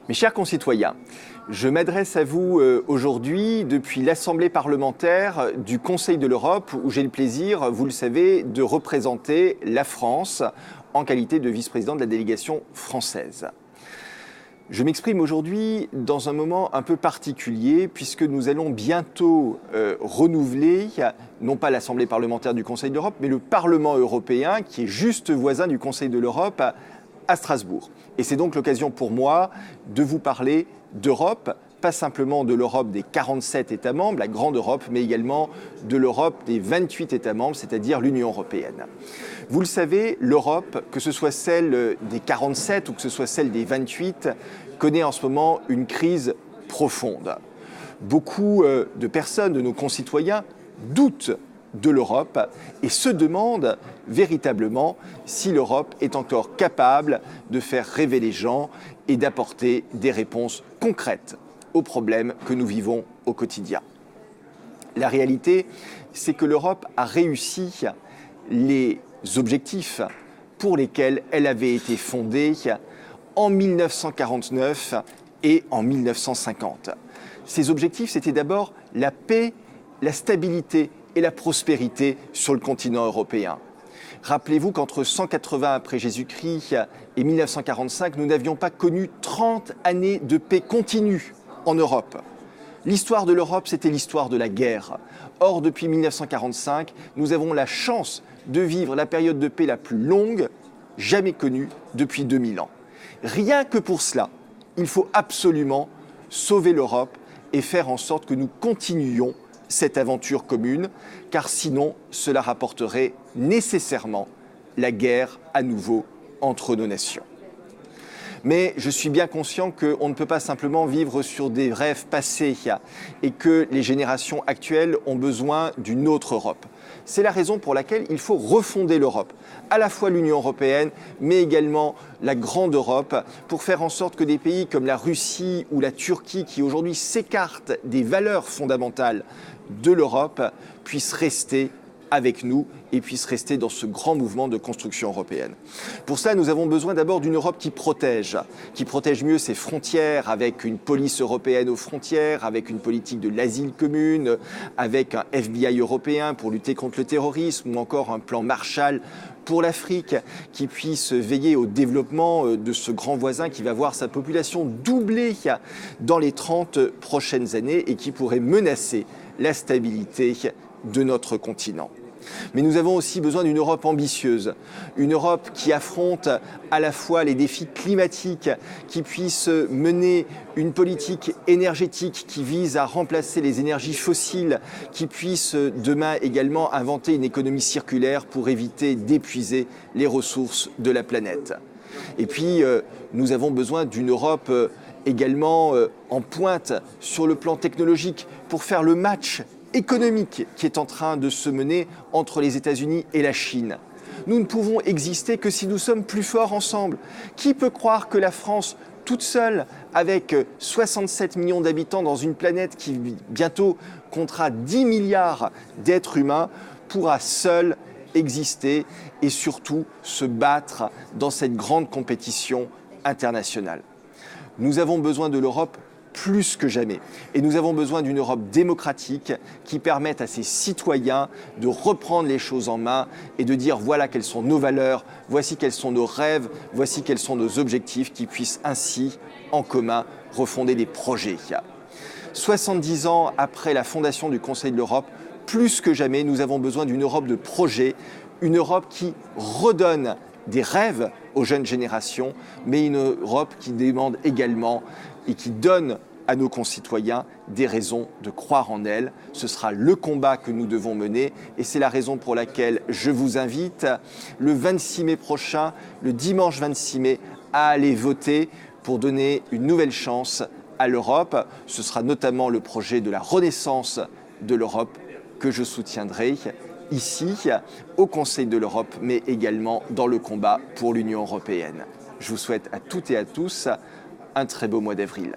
Mes chers concitoyens, je m'adresse à vous aujourd'hui depuis l'Assemblée parlementaire du Conseil de l'Europe où j'ai le plaisir, vous le savez, de représenter la France en qualité de vice-président de la délégation française. Je m'exprime aujourd'hui dans un moment un peu particulier puisque nous allons bientôt renouveler, non pas l'Assemblée parlementaire du Conseil de l'Europe, mais le Parlement européen qui est juste voisin du Conseil de l'Europe à Strasbourg. Et c'est donc l'occasion pour moi de vous parler d'Europe, pas simplement de l'Europe des 47 États membres, la grande Europe, mais également de l'Europe des 28 États membres, c'est-à-dire l'Union européenne. Vous le savez, l'Europe, que ce soit celle des 47 ou que ce soit celle des 28, connaît en ce moment une crise profonde. Beaucoup de personnes, de nos concitoyens, doutent de l'Europe et se demandent véritablement si l'Europe est encore capable de faire rêver les gens et d'apporter des réponses concrètes aux problèmes que nous vivons au quotidien. La réalité, c'est que l'Europe a réussi les objectifs pour lesquels elle avait été fondée en 1949 et en 1950. Ces objectifs, c'était d'abord la paix, la stabilité et la prospérité sur le continent européen. Rappelez-vous qu'entre 180 après Jésus-Christ et 1945, nous n'avions pas connu 30 années de paix continue en Europe. L'histoire de l'Europe, c'était l'histoire de la guerre. Or, depuis 1945, nous avons la chance de vivre la période de paix la plus longue jamais connue depuis 2000 ans. Rien que pour cela, il faut absolument sauver l'Europe et faire en sorte que nous continuions cette aventure commune, car sinon, cela rapporterait nécessairement la guerre à nouveau entre nos nations. Mais je suis bien conscient qu'on ne peut pas simplement vivre sur des rêves passés et que les générations actuelles ont besoin d'une autre Europe. C'est la raison pour laquelle il faut refonder l'Europe, à la fois l'Union européenne, mais également la grande Europe, pour faire en sorte que des pays comme la Russie ou la Turquie, qui aujourd'hui s'écartent des valeurs fondamentales de l'Europe, puissent rester avec nous et puissent rester dans ce grand mouvement de construction européenne. Pour cela, nous avons besoin d'abord d'une Europe qui protège mieux ses frontières, avec une police européenne aux frontières, avec une politique de l'asile commune, avec un FBI européen pour lutter contre le terrorisme ou encore un plan Marshall pour l'Afrique qui puisse veiller au développement de ce grand voisin qui va voir sa population doubler dans les 30 prochaines années et qui pourrait menacer la stabilité de notre continent. Mais nous avons aussi besoin d'une Europe ambitieuse, une Europe qui affronte à la fois les défis climatiques, qui puisse mener une politique énergétique qui vise à remplacer les énergies fossiles, qui puisse demain également inventer une économie circulaire pour éviter d'épuiser les ressources de la planète. Et puis, nous avons besoin d'une Europe également en pointe sur le plan technologique pour faire le match économique qui est en train de se mener entre les États-Unis et la Chine. Nous ne pouvons exister que si nous sommes plus forts ensemble. Qui peut croire que la France, toute seule, avec 67 millions d'habitants dans une planète qui bientôt comptera 10 milliards d'êtres humains, pourra seule exister et surtout se battre dans cette grande compétition internationale? Nous avons besoin de l'Europe plus que jamais. Et nous avons besoin d'une Europe démocratique qui permette à ses citoyens de reprendre les choses en main et de dire voilà quelles sont nos valeurs, voici quels sont nos rêves, voici quels sont nos objectifs, qui puissent ainsi, en commun, refonder des projets. 70 ans après la fondation du Conseil de l'Europe, plus que jamais, nous avons besoin d'une Europe de projets, une Europe qui redonne des rêves aux jeunes générations, mais une Europe qui demande également et qui donne à nos concitoyens des raisons de croire en elle. Ce sera le combat que nous devons mener et c'est la raison pour laquelle je vous invite le 26 mai prochain, le dimanche 26 mai, à aller voter pour donner une nouvelle chance à l'Europe. Ce sera notamment le projet de la renaissance de l'Europe que je soutiendrai ici, au Conseil de l'Europe, mais également dans le combat pour l'Union européenne. Je vous souhaite à toutes et à tous un très beau mois d'avril.